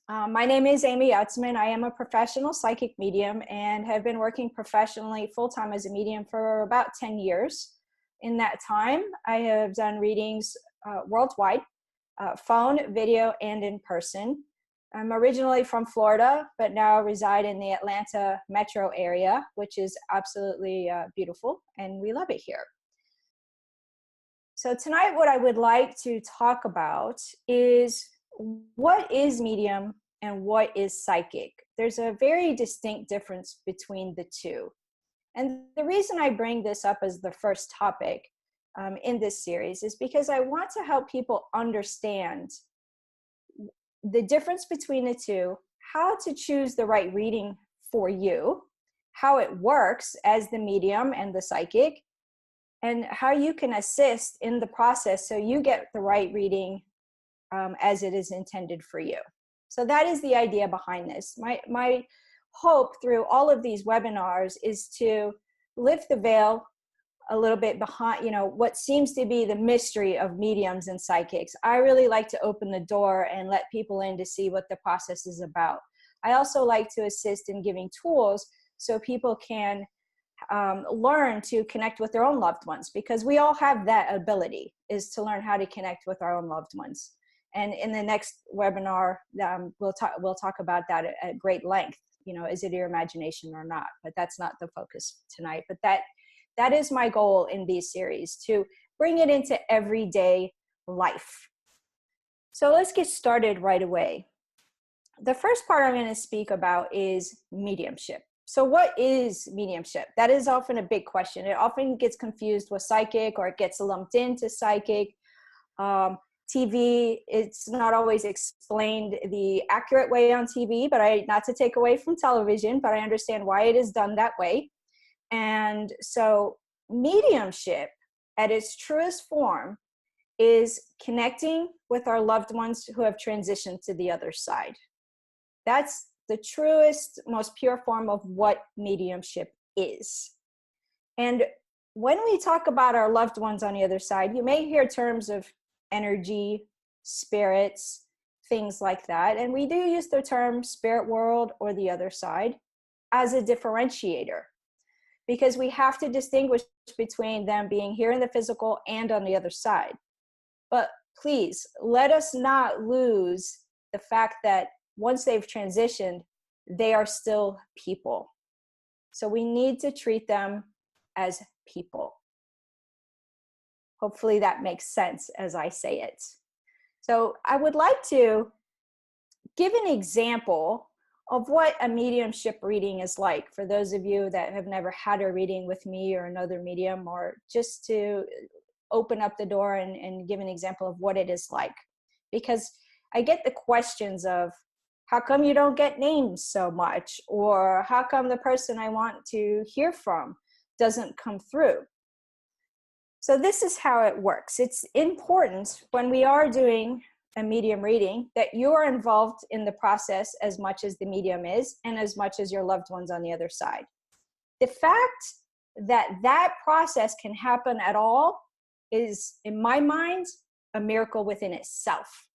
My name is Amy Utsman. I am a professional psychic medium and have been working professionally full-time as a medium for about 10 years. In that time, I have done readings worldwide, phone, video, and in person. I'm originally from Florida, but now reside in the Atlanta metro area, which is absolutely beautiful, and we love it here. So tonight, what I would like to talk about is what is medium and what is psychic. There's a very distinct difference between the two. And the reason I bring this up as the first topic in this series is because I want to help people understand the difference between the two, how to choose the right reading for you, how it works as the medium and the psychic, and how you can assist in the process so you get the right reading as it is intended for you. So that is the idea behind this. My hope through all of these webinars is to lift the veil a little bit behind, what seems to be the mystery of mediums and psychics. I really like to open the door and let people in to see what the process is about. I also like to assist in giving tools so people can learn to connect with their own loved ones, because we all have that ability, is to learn how to connect with our own loved ones. And in the next webinar, we'll talk about that at great length. Is it your imagination or not? But that's not the focus tonight. But that is my goal in these series, to bring it into everyday life. So let's get started right away. The first part I'm going to speak about is mediumship. So what is mediumship? That is often a big question. It often gets confused with psychic, or it gets lumped into psychic. TV, it's not always explained the accurate way on TV, but not to take away from television, but I understand why it is done that way. And so mediumship at its truest form is connecting with our loved ones who have transitioned to the other side. That's the truest, most pure form of what mediumship is. And when we talk about our loved ones on the other side, you may hear terms of energy, spirits, things like that. And we do use the term spirit world or the other side as a differentiator, because we have to distinguish between them being here in the physical and on the other side. But please, let us not lose the fact that once they've transitioned, they are still people. So we need to treat them as people. Hopefully that makes sense as I say it. So I would like to give an example of what a mediumship reading is like for those of you that have never had a reading with me or another medium, or just to open up the door and give an example of what it is like. Because I get the questions of, how come you don't get names so much? Or how come the person I want to hear from doesn't come through? So this is how it works. It's important when we are doing a medium reading that you are involved in the process as much as the medium is, and as much as your loved ones on the other side. The fact that that process can happen at all is, in my mind, a miracle within itself.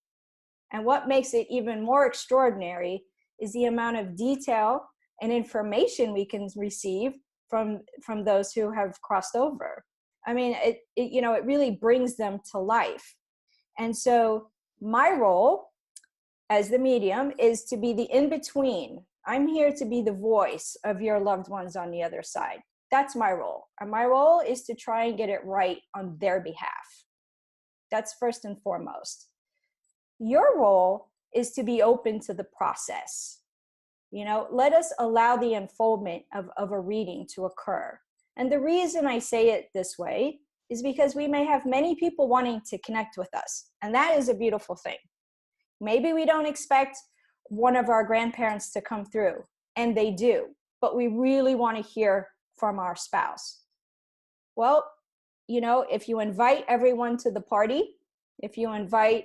And what makes it even more extraordinary is the amount of detail and information we can receive from those who have crossed over. I mean, it really brings them to life. And so my role as the medium is to be the in-between. I'm here to be the voice of your loved ones on the other side. That's my role. And my role is to try and get it right on their behalf. That's first and foremost. Your role is to be open to the process. Let us allow the unfoldment of a reading to occur. And the reason I say it this way is because we may have many people wanting to connect with us. And that is a beautiful thing. Maybe we don't expect one of our grandparents to come through, and they do, but we really want to hear from our spouse. Well, if you invite everyone to the party, if you invite,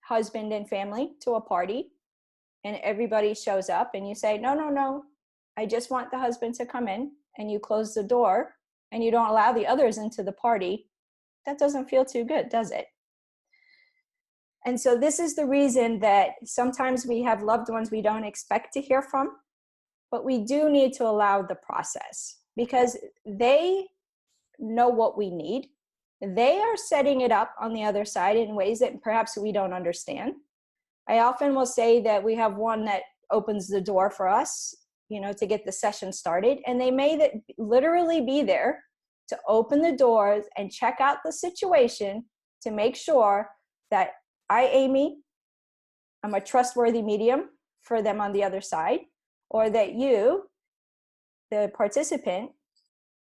husband and family to a party, and everybody shows up, and you say, no, I just want the husband to come in, and you close the door, and you don't allow the others into the party, that doesn't feel too good, does it? And so this is the reason that sometimes we have loved ones we don't expect to hear from, but we do need to allow the process because they know what we need. They are setting it up on the other side in ways that perhaps we don't understand. I often will say that we have one that opens the door for us, to get the session started. And they may literally be there to open the doors and check out the situation to make sure that I, Amy, I'm a trustworthy medium for them on the other side, or that you, the participant,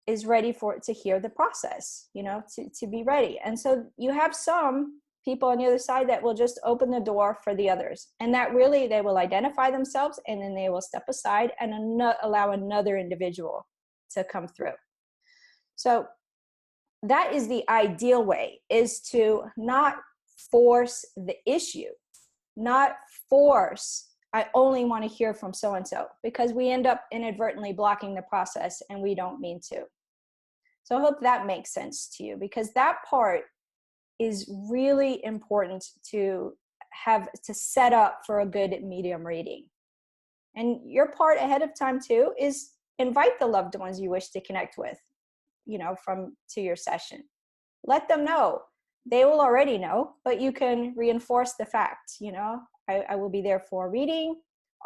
is ready to hear the process, to be ready. And so you have some people on the other side that will just open the door for the others. And that really, they will identify themselves and then they will step aside and allow another individual to come through. So that is the ideal way, is to not force the issue, not force, I only want to hear from so-and-so, because we end up inadvertently blocking the process and we don't mean to. So I hope that makes sense to you, because that part is really important to have to set up for a good medium reading. And your part ahead of time too is invite the loved ones you wish to connect with, to your session. Let them know. They will already know, but you can reinforce the fact, I will be there for a reading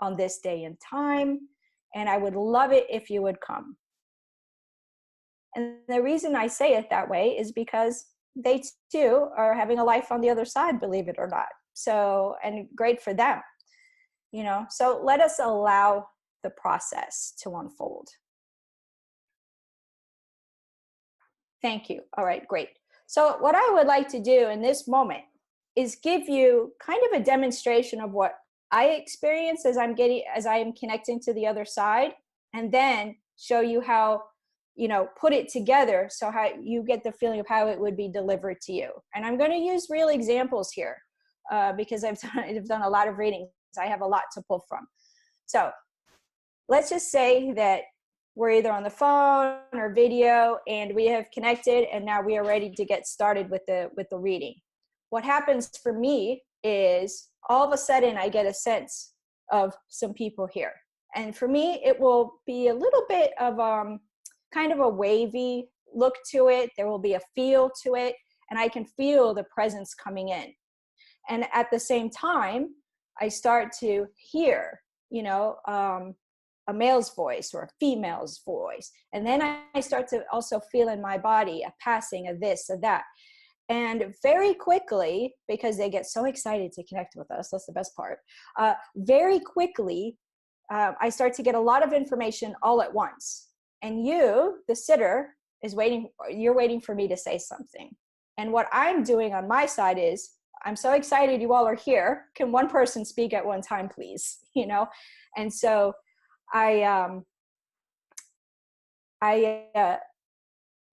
on this day and time, and I would love it if you would come. And the reason I say it that way is because they too are having a life on the other side, believe it or not. So, and great for them, so let us allow the process to unfold. Thank you. All right, great. So what I would like to do in this moment is give you kind of a demonstration of what I experience as I am connecting to the other side, and then show you how, put it together so how you get the feeling of how it would be delivered to you. And I'm going to use real examples here because I've done a lot of readings. I have a lot to pull from. So let's just say that we're either on the phone or video and we have connected and now we are ready to get started with the reading. What happens for me is all of a sudden I get a sense of some people here. And for me, it will be a little bit of kind of a wavy look to it. There will be a feel to it, and I can feel the presence coming in. And at the same time, I start to hear, a male's voice or a female's voice. And then I start to also feel in my body a passing of this, of that. And very quickly, because they get so excited to connect with us, that's the best part, very quickly, I start to get a lot of information all at once. And you, the sitter, you're waiting for me to say something. And what I'm doing on my side is, I'm so excited you all are here. Can one person speak at one time, please? And so I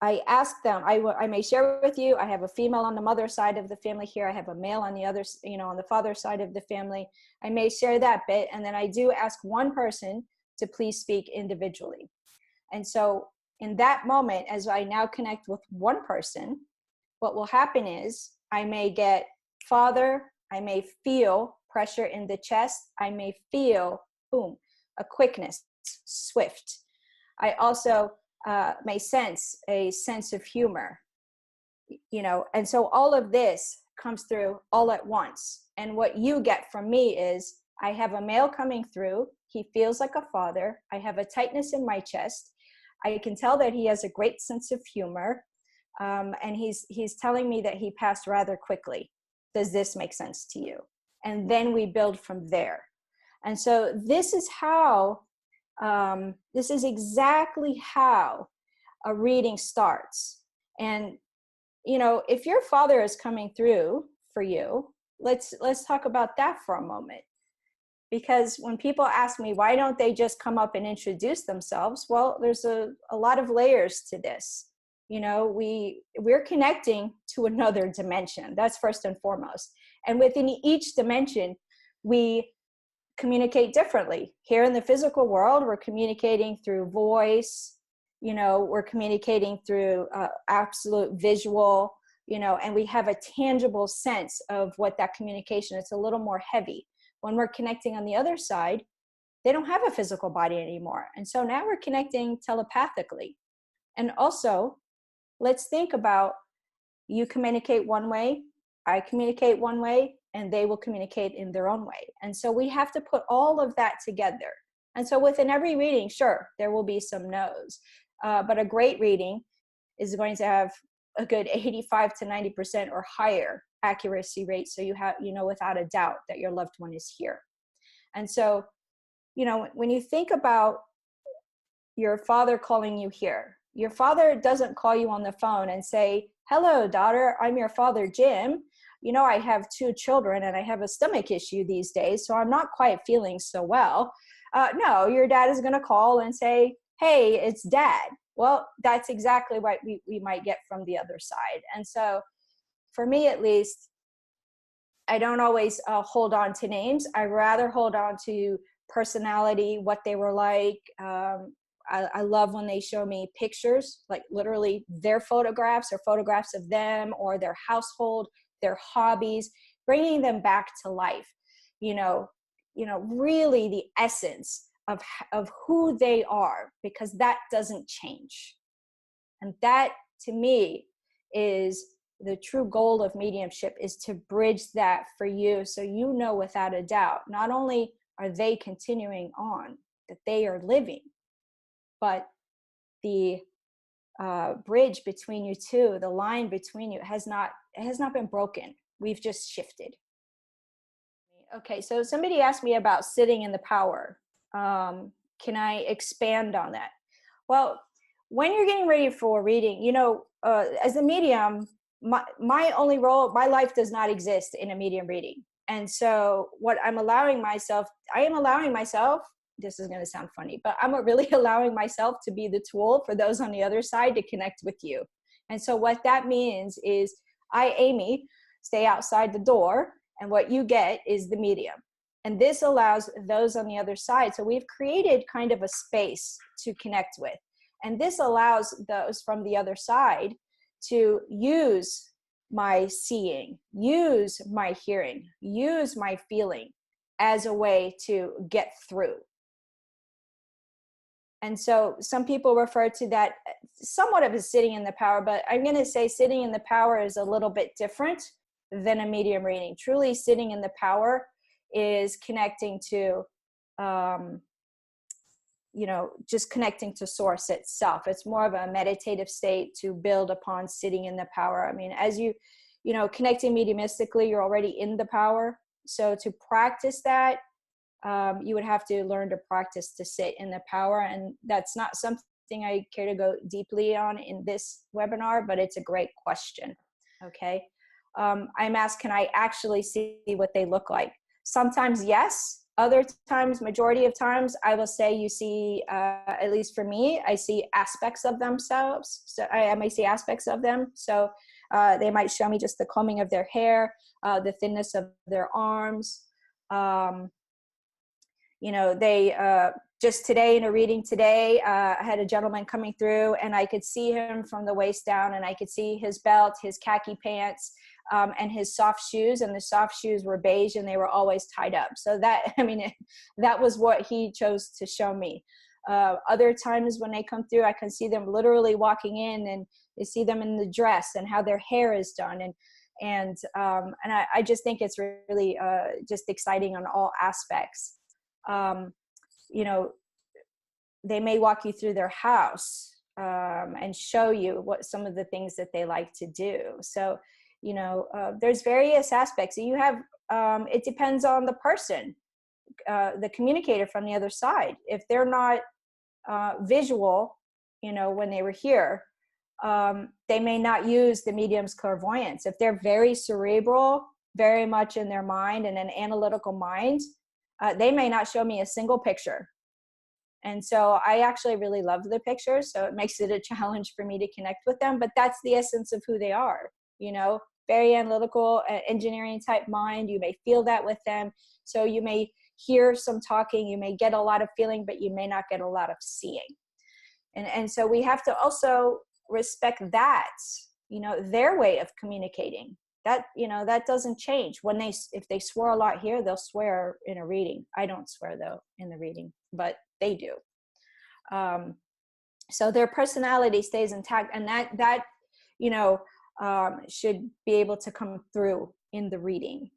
ask them, I may share with you, I have a female on the mother side of the family here. I have a male on the other, on the father side of the family. I may share that bit. And then I do ask one person to please speak individually. And so in that moment, as I now connect with one person, what will happen is I may get father, I may feel pressure in the chest. I may feel, boom, a quickness, swift. I also may sense a sense of humor, and so all of this comes through all at once. And what you get from me is I have a male coming through. He feels like a father. I have a tightness in my chest. I can tell that he has a great sense of humor. And he's telling me that he passed rather quickly. Does this make sense to you? And then we build from there. And so this is exactly how a reading starts. And, if your father is coming through for you, let's talk about that for a moment. Because when people ask me, why don't they just come up and introduce themselves? Well, there's a lot of layers to this. We're connecting to another dimension. That's first and foremost. And within each dimension, we communicate differently. Here in the physical world, we're communicating through voice, we're communicating through absolute visual, and we have a tangible sense of what that communication, it's a little more heavy. When we're connecting on the other side, they don't have a physical body anymore. And so now we're connecting telepathically. And also, let's think about, you communicate one way, I communicate one way, and they will communicate in their own way. And so we have to put all of that together. And so within every reading, sure, there will be some no's, but a great reading is going to have a good 85 to 90% or higher accuracy rate. So you have, without a doubt that your loved one is here. And so, when you think about your father calling you here, your father doesn't call you on the phone and say, "Hello, daughter, I'm your father, Jim. I have 2 children and I have a stomach issue these days, so I'm not quite feeling so well." No, your dad is going to call and say, "Hey, it's dad." Well, that's exactly what we might get from the other side. And so for me, at least, I don't always hold on to names. I rather hold on to personality, what they were like. I love when they show me pictures, like literally their photographs or photographs of them or their household, their hobbies, bringing them back to life. Really the essence of who they are, because that doesn't change. And that, to me, is the true goal of mediumship, is to bridge that for you, so without a doubt, not only are they continuing on, that they are living, but the bridge between you two, the line between you has not been broken. We've just shifted. Okay, so somebody asked me about sitting in the power. Can I expand on that? Well, when you're getting ready for a reading, as a medium, my only role, my life does not exist in a medium reading. And so what I am allowing myself, this is going to sound funny, but I'm really allowing myself to be the tool for those on the other side to connect with you. And so what that means is I, Amy, stay outside the door, and what you get is the medium. And this allows those on the other side. So we've created kind of a space to connect with. And this allows those from the other side to use my seeing, use my hearing, use my feeling as a way to get through. And so some people refer to that somewhat of as sitting in the power, but I'm going to say sitting in the power is a little bit different than a medium reading. Truly sitting in the power is connecting to, just connecting to source itself. It's more of a meditative state to build upon sitting in the power. I mean, as connecting mediumistically, you're already in the power. So to practice that, you would have to learn to practice to sit in the power. And that's not something I care to go deeply on in this webinar, but it's a great question. Okay. I'm asked, can I actually see what they look like? Sometimes yes. Other times, majority of times, I will say you see, at least for me, I see aspects of themselves. So I may see aspects of them. So they might show me just the combing of their hair, the thinness of their arms. Just today in a reading today, I had a gentleman coming through and I could see him from the waist down, and I could see his belt, his khaki pants, and his soft shoes, and the soft shoes were beige and they were always tied up. So that was what he chose to show me. Other times when they come through, I can see them literally walking in, and you see them in the dress and how their hair is done. And I just think it's really just exciting on all aspects. They may walk you through their house and show you what some of the things that they like to do. So, there's various aspects. You have, it depends on the person, the communicator from the other side. If they're not visual, when they were here, they may not use the medium's clairvoyance. If they're very cerebral, very much in their mind and an analytical mind, they may not show me a single picture. And so I actually really love the pictures, so it makes it a challenge for me to connect with them. But that's the essence of who they are, very analytical, engineering type mind. You may feel that with them. So you may hear some talking, you may get a lot of feeling, but you may not get a lot of seeing. And so we have to also respect that their way of communicating. That, that doesn't change. If they swear a lot here, they'll swear in a reading. I don't swear though in the reading, but they do. So their personality stays intact, and that should be able to come through in the reading.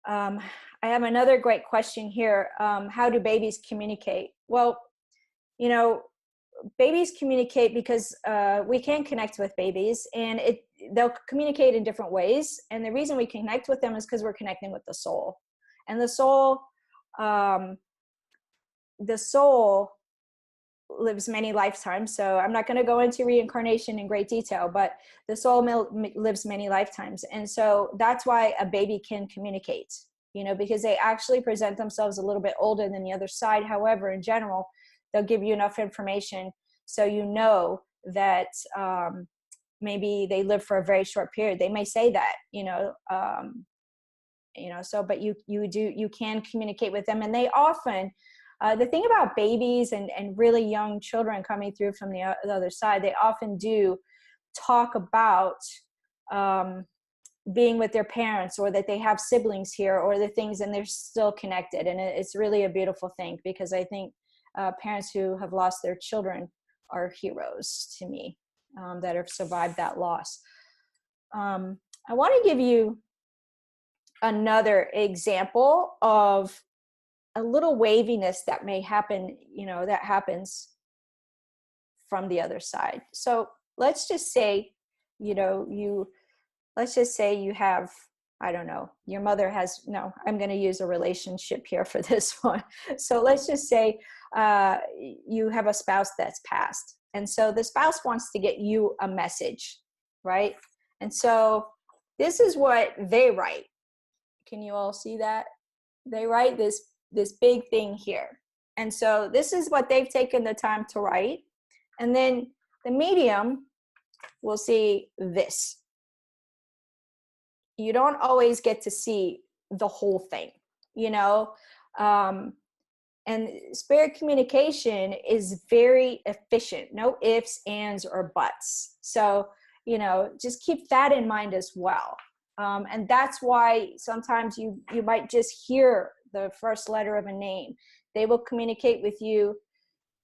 I have another great question here. How do babies communicate? Well, babies communicate because we can connect with babies, and they'll communicate in different ways. And the reason we connect with them is because we're connecting with the soul. And the soul lives many lifetimes. So I'm not going to go into reincarnation in great detail, but the soul lives many lifetimes. And so that's why a baby can communicate, because they actually present themselves a little bit older than the other side. However, in general, they'll give you enough information so that maybe they live for a very short period. They may say that, but you can communicate with them. And they often, the thing about babies and really young children coming through from the other side, they often do talk about being with their parents, or that they have siblings here, or the things, and they're still connected. And it's really a beautiful thing, because I think parents who have lost their children are heroes to me, that have survived that loss. I want to give you another example of a little waviness that may happen, that happens from the other side. So let's just say, let's just say you have, I don't know, your mother has, no, I'm going to use a relationship here for this one. So let's just say you have a spouse that's passed. And so the spouse wants to get you a message, right? And so this is what they write. Can you all see that? They write this big thing here. And so this is what they've taken the time to write. And then the medium will see this. You don't always get to see the whole thing, and spirit communication is very efficient. No ifs, ands, or buts. So, just keep that in mind as well. And that's why sometimes you might just hear the first letter of a name. They will communicate with you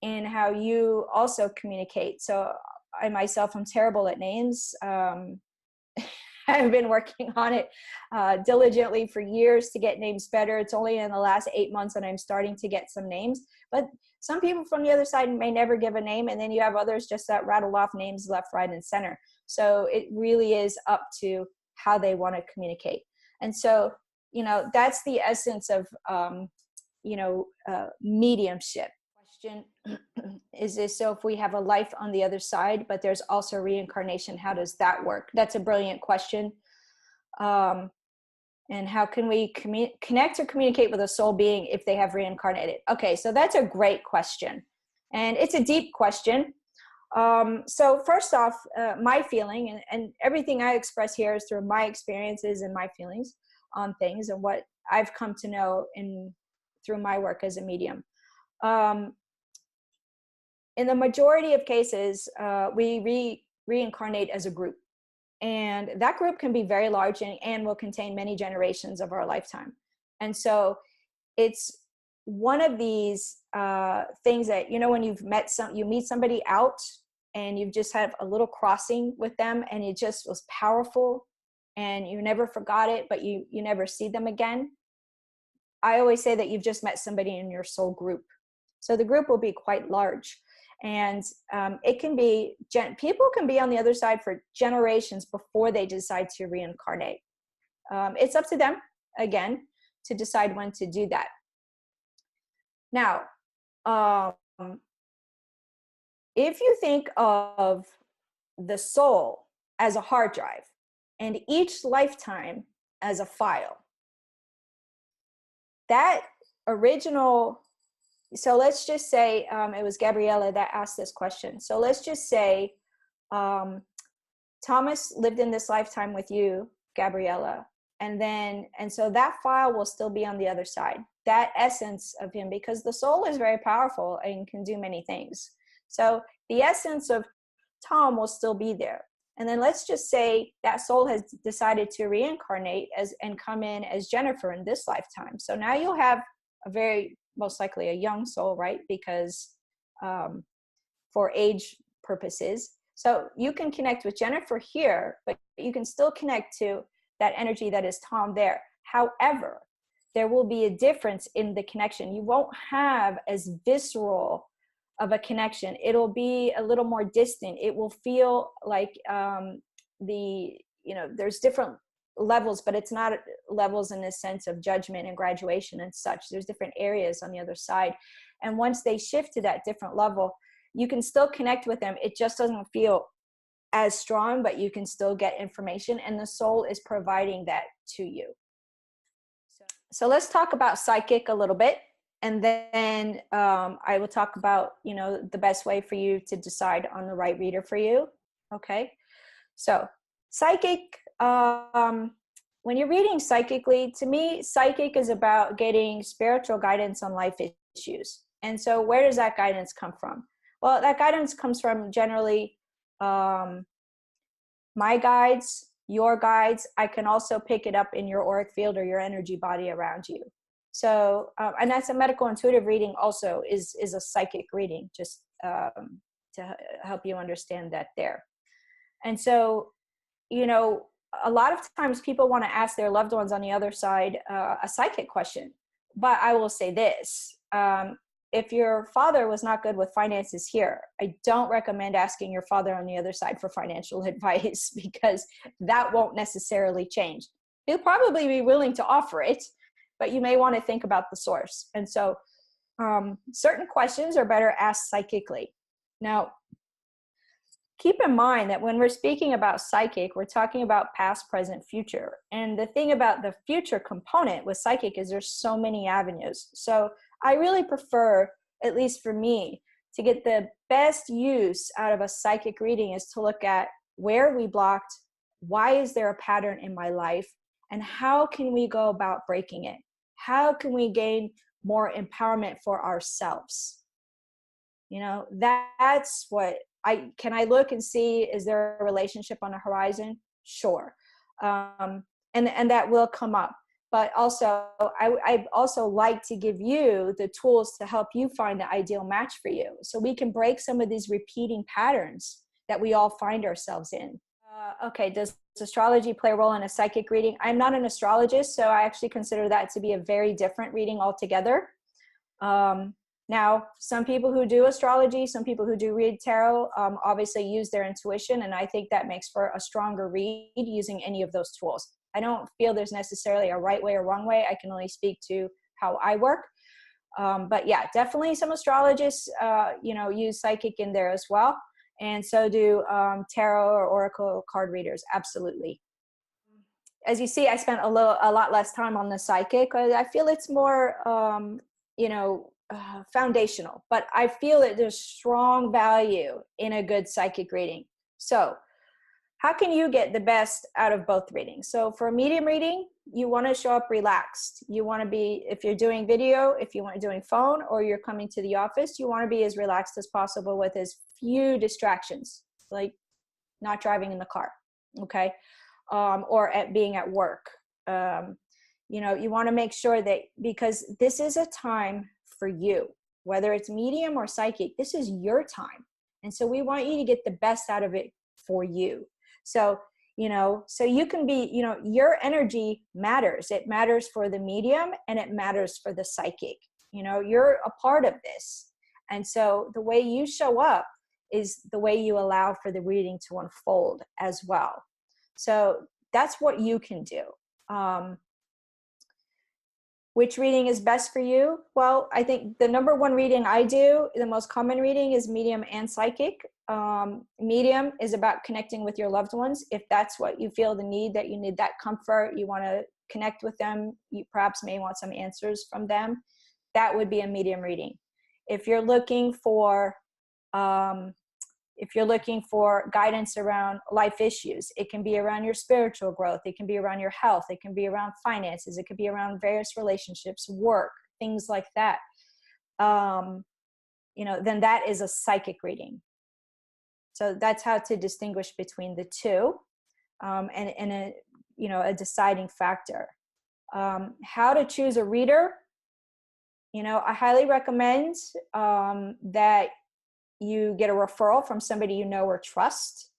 in how you also communicate. So I myself am terrible at names. I've been working on it diligently for years to get names better. It's only in the last 8 months that I'm starting to get some names. But some people from the other side may never give a name, and then you have others just that rattle off names left, right, and center. So it really is up to how they want to communicate. And so, that's the essence of, mediumship. Question is this: so if we have a life on the other side, but there's also reincarnation, how does that work? That's a brilliant question. And how can we connect or communicate with a soul being if they have reincarnated? Okay, so that's a great question, and it's a deep question. So first off, my feeling, and everything I express here is through my experiences and my feelings on things and what I've come to know through my work as a medium. In the majority of cases, we reincarnate as a group. And that group can be very large and will contain many generations of our lifetime. And so it's one of these things that, when you meet somebody out and you've just had a little crossing with them and it just was powerful and you never forgot it, but you never see them again. I always say that you've just met somebody in your soul group. So the group will be quite large. And it can be, people can be on the other side for generations before they decide to reincarnate. It's up to them, again, to decide when to do that. Now, if you think of the soul as a hard drive and each lifetime as a file, that original... So let's just say it was Gabriella that asked this question. So let's just say Thomas lived in this lifetime with you, Gabriella, and so that file will still be on the other side. That essence of him, because the soul is very powerful and can do many things. So the essence of Tom will still be there. And then let's just say that soul has decided to reincarnate and come in as Jennifer in this lifetime. So now you'll have a very, most likely a young soul, right? Because for age purposes. So you can connect with Jennifer here, but you can still connect to that energy that is Tom there. However, there will be a difference in the connection. You won't have as visceral of a connection. It'll be a little more distant. It will feel like there's different levels, but it's not levels in the sense of judgment and graduation and such. There's different areas on the other side. And once they shift to that different level, you can still connect with them. It just doesn't feel as strong, but you can still get information, and the soul is providing that to you. So let's talk about psychic a little bit, and then I will talk about, the best way for you to decide on the right reader for you. Okay. So psychic, when you're reading psychically, to me, psychic is about getting spiritual guidance on life issues. And so where does that guidance come from? Well, that guidance comes from generally my guides, your guides. I can also pick it up in your auric field or your energy body around you. So, and that's a medical intuitive reading also is a psychic reading, just to help you understand that there. And so, a lot of times people want to ask their loved ones on the other side a psychic question. But I will say this. If your father was not good with finances here, I don't recommend asking your father on the other side for financial advice, because that won't necessarily change. He'll probably be willing to offer it, but you may want to think about the source. And so certain questions are better asked psychically. Now, keep in mind that when we're speaking about psychic, we're talking about past, present, future. And the thing about the future component with psychic is there's so many avenues. So I really prefer, at least for me, to get the best use out of a psychic reading is to look at where we blocked, why is there a pattern in my life, and how can we go about breaking it? How can we gain more empowerment for ourselves? That's what can I look and see, is there a relationship on the horizon? Sure. And that will come up. But also, I also like to give you the tools to help you find the ideal match for you. So we can break some of these repeating patterns that we all find ourselves in. Okay, does astrology play a role in a psychic reading? I'm not an astrologist, so I actually consider that to be a very different reading altogether. Now, some people who do astrology, some people who do read tarot, obviously use their intuition, and I think that makes for a stronger read using any of those tools. I don't feel there's necessarily a right way or wrong way. I can only speak to how I work. But yeah, definitely some astrologists, use psychic in there as well. And so do tarot or oracle card readers. Absolutely. As you see, I spent a lot less time on the psychic. I feel it's more, foundational, but I feel that there's strong value in a good psychic reading. So how can you get the best out of both readings? So for a medium reading, you want to show up relaxed. You want to be, if you're doing video, if you want to doing phone, or you're coming to the office, you want to be as relaxed as possible with as few distractions, like not driving in the car, okay? Or being at work. You want to make sure that, because this is a time for you, whether it's medium or psychic, this is your time. And so we want you to get the best out of it for you. So, so you can be, your energy matters. It matters for the medium and it matters for the psychic. You're a part of this. And so the way you show up is the way you allow for the reading to unfold as well. So that's what you can do. Which reading is best for you? Well, I think the number one reading I do, the most common reading, is medium and psychic. Medium is about connecting with your loved ones. If that's what you feel the need, that you need that comfort, you want to connect with them, you perhaps may want some answers from them, that would be a medium reading. If you're looking for guidance around life issues, it can be around your spiritual growth, it can be around your health, it can be around finances, it could be around various relationships, work, things like that. Then that is a psychic reading. So that's how to distinguish between the two, and a, a deciding factor. How to choose a reader. I highly recommend that you get a referral from somebody you know or trust.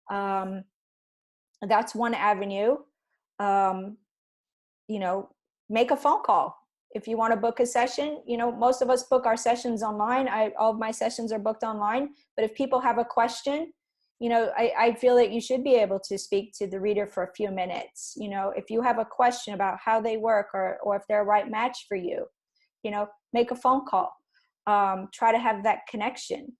That's one avenue. Make a phone call. If you want to book a session, most of us book our sessions online. All of my sessions are booked online. But if people have a question, I feel that you should be able to speak to the reader for a few minutes. If you have a question about how they work, or if they're a right match for you, make a phone call. Try to have that connection.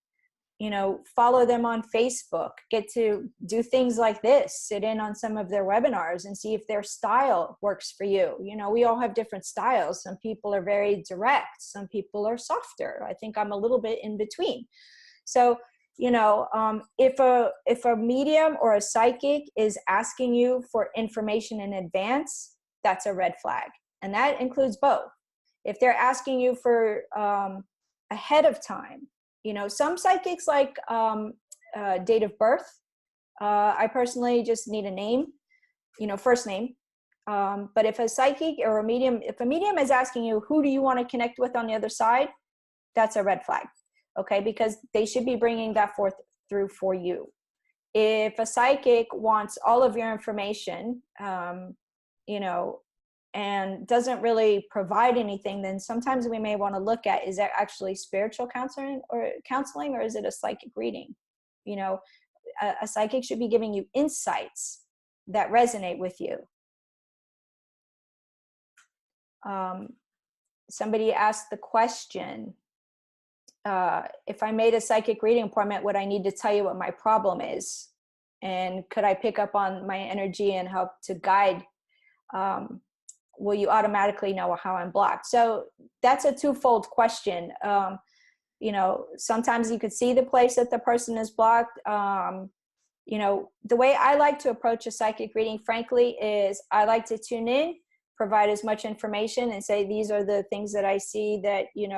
Follow them on Facebook, get to do things like this, sit in on some of their webinars and see if their style works for you. We all have different styles. Some people are very direct. Some people are softer. I think I'm a little bit in between. So, if a medium or a psychic is asking you for information in advance, that's a red flag. And that includes both. If they're asking you for ahead of time, some psychics like date of birth. I personally just need a name, first name. But if a psychic or if a medium is asking you, who do you want to connect with on the other side? That's a red flag. Okay. Because they should be bringing that forth through for you. If a psychic wants all of your information, and doesn't really provide anything, then sometimes we may want to look at, is that actually spiritual counseling, or is it a psychic reading? A psychic should be giving you insights that resonate with you. Somebody asked the question, if I made a psychic reading appointment, would I need to tell you what my problem is? And could I pick up on my energy and help to guide? Will you automatically know how I'm blocked? So that's a twofold question. Sometimes you could see the place that the person is blocked. The way I like to approach a psychic reading, frankly, is I like to tune in, provide as much information and say, these are the things that I see that, these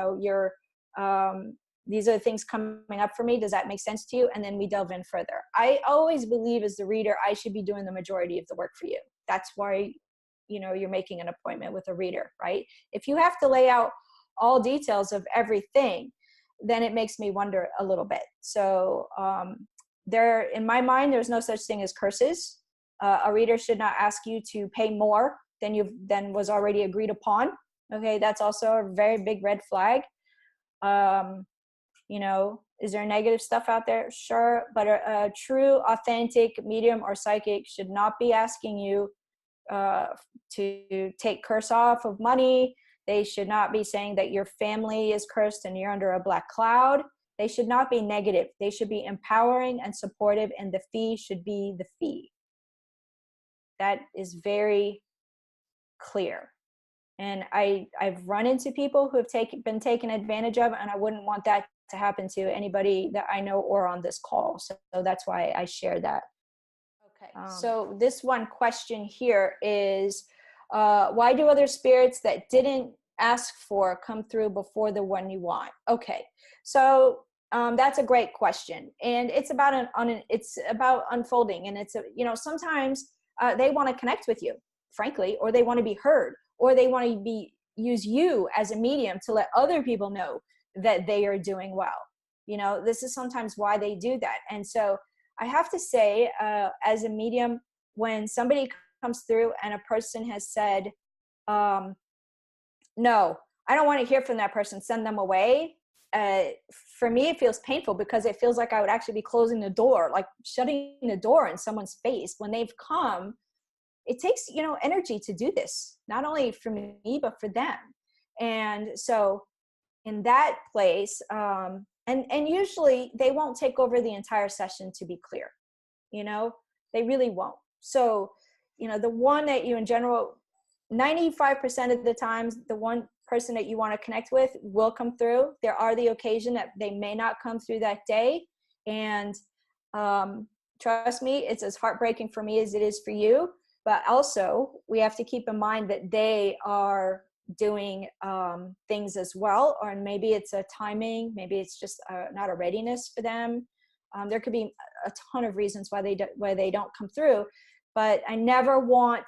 are the things coming up for me. Does that make sense to you? And then we delve in further. I always believe as the reader, I should be doing the majority of the work for you. That's why you're making an appointment with a reader, right? If you have to lay out all details of everything, then it makes me wonder a little bit. So in my mind, there's no such thing as curses. A reader should not ask you to pay more than was already agreed upon. Okay, that's also a very big red flag. Is there negative stuff out there? Sure, but a true, authentic medium or psychic should not be asking you to take curse off of money. They should not be saying that your family is cursed and you're under a black cloud. They should not be negative. They should be empowering and supportive, and the fee should be the fee. That is very clear. And I've run into people who have been taken advantage of, and I wouldn't want that to happen to anybody that I know or on this call. So that's why I share that. Okay, so this one question here is, why do other spirits that didn't ask for come through before the one you want? Okay, so that's a great question, and it's about it's about unfolding, and it's sometimes they want to connect with you, frankly, or they want to be heard, or they want to use you as a medium to let other people know that they are doing well. This is sometimes why they do that, and so I have to say, as a medium, when somebody comes through and a person has said, no, I don't want to hear from that person, send them away. For me, it feels painful because it feels like I would actually be closing the door, like shutting the door in someone's face when they've come. It takes, energy to do this, not only for me, but for them. And so in that place, and usually they won't take over the entire session, to be clear, they really won't. So, the one that you in general, 95% of the times, the one person that you want to connect with will come through. There are the occasion that they may not come through that day. And trust me, it's as heartbreaking for me as it is for you. But also, we have to keep in mind that they are doing things as well, or maybe it's a timing, maybe it's just not a readiness for them. There could be a ton of reasons why they don't come through, but I never want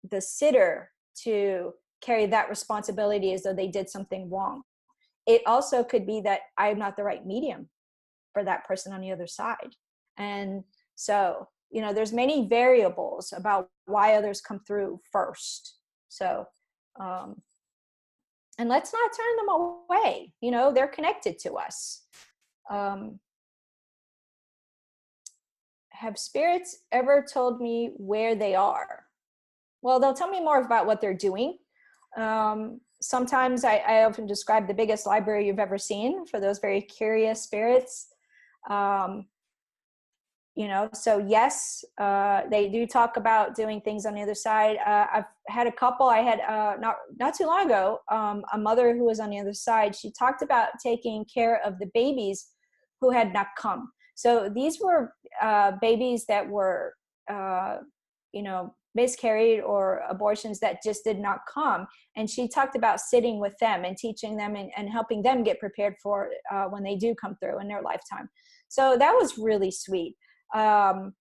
the sitter to carry that responsibility as though they did something wrong. It also could be that I'm not the right medium for that person on the other side. And so, there's many variables about why others come through first. So, and let's not turn them away. They're connected to us. Have spirits ever told me where they are? Well, they'll tell me more about what they're doing. Sometimes I often describe the biggest library you've ever seen for those very curious spirits. So yes, they do talk about doing things on the other side. I've had a couple. I had not too long ago, a mother who was on the other side. She talked about taking care of the babies who had not come. So these were babies that were, miscarried or abortions that just did not come. And she talked about sitting with them and teaching them and helping them get prepared for when they do come through in their lifetime. So that was really sweet. I've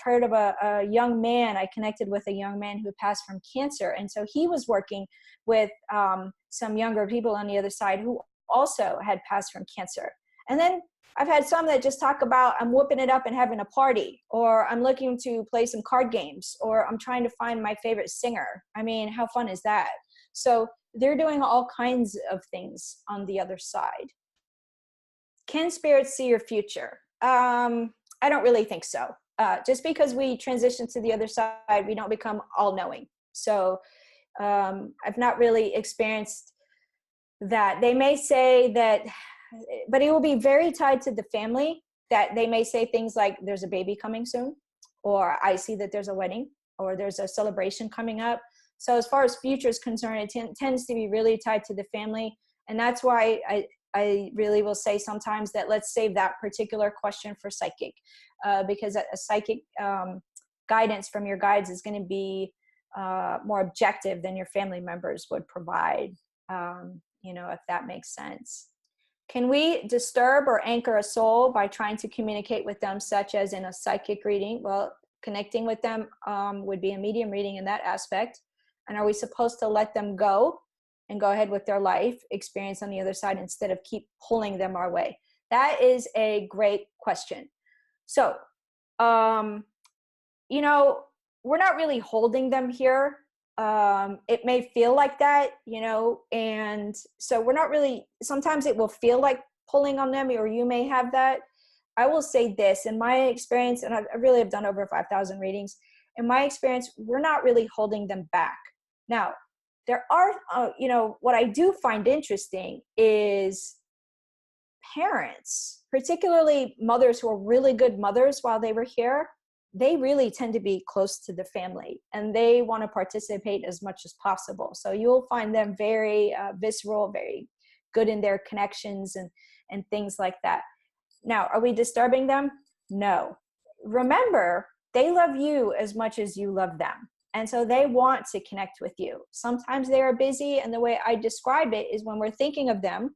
heard of a young man. I connected with a young man who passed from cancer. And so he was working with some younger people on the other side who also had passed from cancer. And then I've had some that just talk about, I'm whooping it up and having a party, or I'm looking to play some card games, or I'm trying to find my favorite singer. I mean, how fun is that? So they're doing all kinds of things on the other side. Can spirits see your future? I don't really think so. Just because we transition to the other side, we don't become all-knowing. So I've not really experienced that. They may say that, but it will be very tied to the family, that they may say things like, there's a baby coming soon, or I see that there's a wedding, or there's a celebration coming up. So as far as future is concerned, it tends to be really tied to the family. And that's why I really will say sometimes that let's save that particular question for psychic, because a psychic guidance from your guides is going to be more objective than your family members would provide, if that makes sense. Can we disturb or anchor a soul by trying to communicate with them, such as in a psychic reading? Well, connecting with them would be a medium reading in that aspect. And are we supposed to let them go and go ahead with their life experience on the other side instead of keep pulling them our way? That is a great question. So, we're not really holding them here. It may feel like that, and so we're not really, sometimes it will feel like pulling on them, or you may have that. I will say this, in my experience, and I really have done over 5,000 readings, in my experience, we're not really holding them back. Now, there are, what I do find interesting is parents, particularly mothers who are really good mothers while they were here, they really tend to be close to the family and they want to participate as much as possible. So you'll find them very visceral, very good in their connections and things like that. Now, are we disturbing them? No. Remember, they love you as much as you love them. And so they want to connect with you. Sometimes they are busy, and the way I describe it is when we're thinking of them,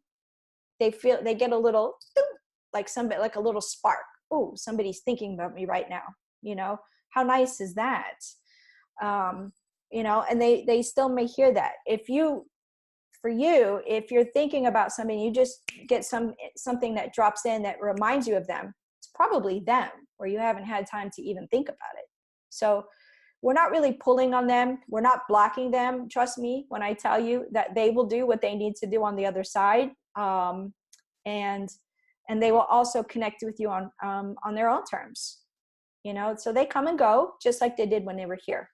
they get a little, like a little spark. Oh, somebody's thinking about me right now. How nice is that? And they still may hear that. If you're thinking about something, you just get something that drops in that reminds you of them, it's probably them, where you haven't had time to even think about it. So we're not really pulling on them. We're not blocking them. Trust me when I tell you that they will do what they need to do on the other side. And they will also connect with you on their own terms. So they come and go just like they did when they were here.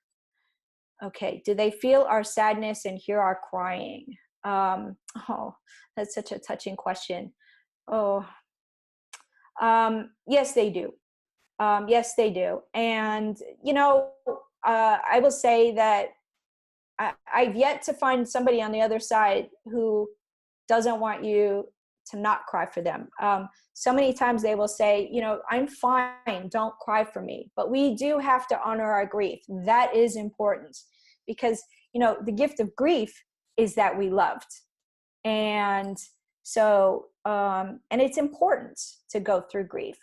Okay. Do they feel our sadness and hear our crying? That's such a touching question. Yes, they do. Yes, they do. And, I will say that I've yet to find somebody on the other side who doesn't want you to not cry for them. So many times they will say, I'm fine, don't cry for me. But we do have to honor our grief. That is important because, the gift of grief is that we loved. And So, and it's important to go through grief,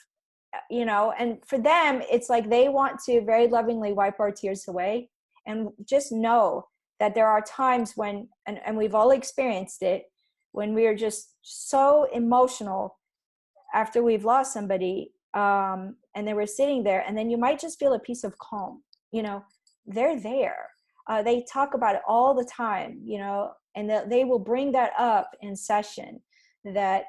and for them, it's like they want to very lovingly wipe our tears away, and just know that there are times when, and we've all experienced it, when we are just so emotional after we've lost somebody, and they were sitting there, and then you might just feel a piece of calm. They're there. They talk about it all the time, and they will bring that up in session, that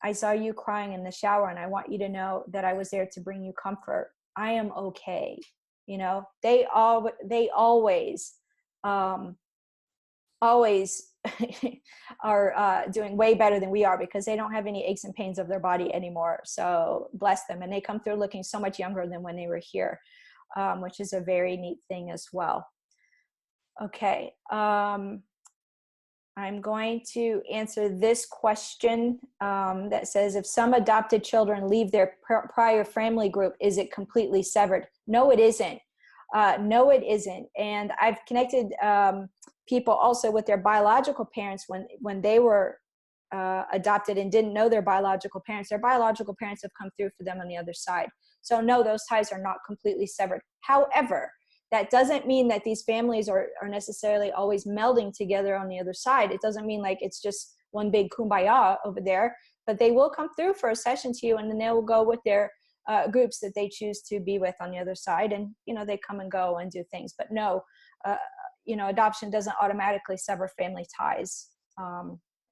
I saw you crying in the shower, and I want you to know that I was there to bring you comfort. I am okay. They always always are doing way better than we are, because they don't have any aches and pains of their body anymore. So bless them. And they come through looking so much younger than when they were here, which is a very neat thing as well. Okay. I'm going to answer this question that says, if some adopted children leave their prior family group, is it completely severed? No, it isn't. No, it isn't. And I've connected people also with their biological parents when they were adopted and didn't know their biological parents. Their biological parents have come through for them on the other side. So no, those ties are not completely severed. However, that doesn't mean that these families are necessarily always melding together on the other side. It doesn't mean like it's just one big kumbaya over there, but they will come through for a session to you, and then they will go with their groups that they choose to be with on the other side. And, they come and go and do things, but no, adoption doesn't automatically sever family ties,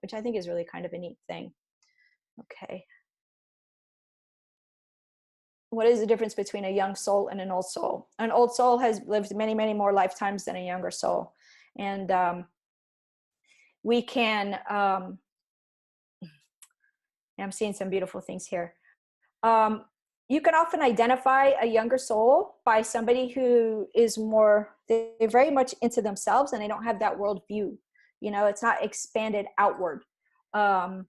which I think is really kind of a neat thing. Okay. What is the difference between a young soul and an old soul? An old soul has lived many, many more lifetimes than a younger soul. And we can, I'm seeing some beautiful things here. You can often identify a younger soul by somebody who is they're very much into themselves, and they don't have that world view. It's not expanded outward. And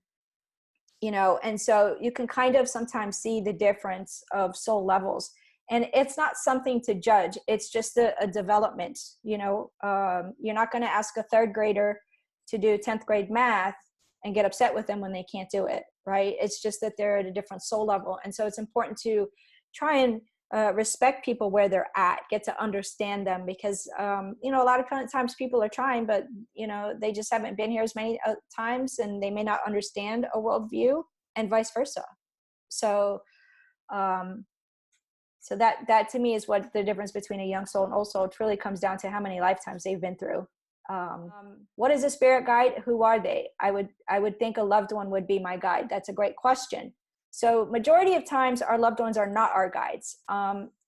so you can kind of sometimes see the difference of soul levels, and it's not something to judge. It's just a development. You're not going to ask a third grader to do 10th grade math and get upset with them when they can't do it, right? It's just that they're at a different soul level. And so it's important to try and respect people where they're at, get to understand them, because, a lot of times people are trying, but, they just haven't been here as many times, and they may not understand a worldview, and vice versa. So, so that to me is what the difference between a young soul and old soul. It really comes down to how many lifetimes they've been through. What is a spirit guide? Who are they? I would think a loved one would be my guide. That's a great question. So majority of times our loved ones are not our guides.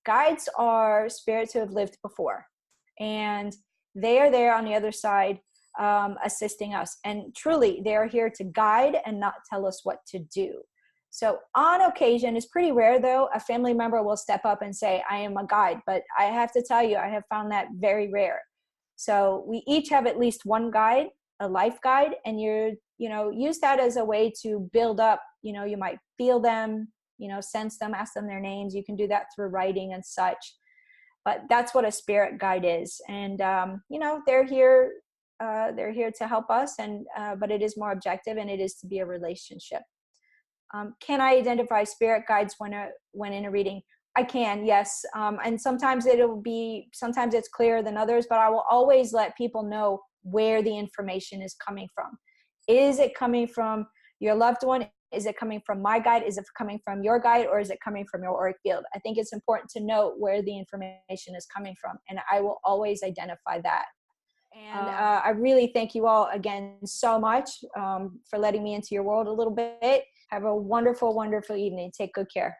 Guides are spirits who have lived before, and they are there on the other side, assisting us. And truly, they are here to guide and not tell us what to do. So on occasion, it's pretty rare though, a family member will step up and say, I am a guide. But I have to tell you, I have found that very rare. So we each have at least one guide, a life guide, and use that as a way to build up. You might feel them, sense them, ask them their names. You can do that through writing and such. But that's what a spirit guide is. And, they're here to help us, but it is more objective, and it is to be a relationship. Can I identify spirit guides when in a reading? I can, yes. And sometimes it's clearer than others, but I will always let people know where the information is coming from. Is it coming from your loved one? Is it coming from my guide? Is it coming from your guide? Or is it coming from your auric field? I think it's important to know where the information is coming from, and I will always identify that. And I really thank you all again so much for letting me into your world a little bit. Have a wonderful, wonderful evening. Take good care.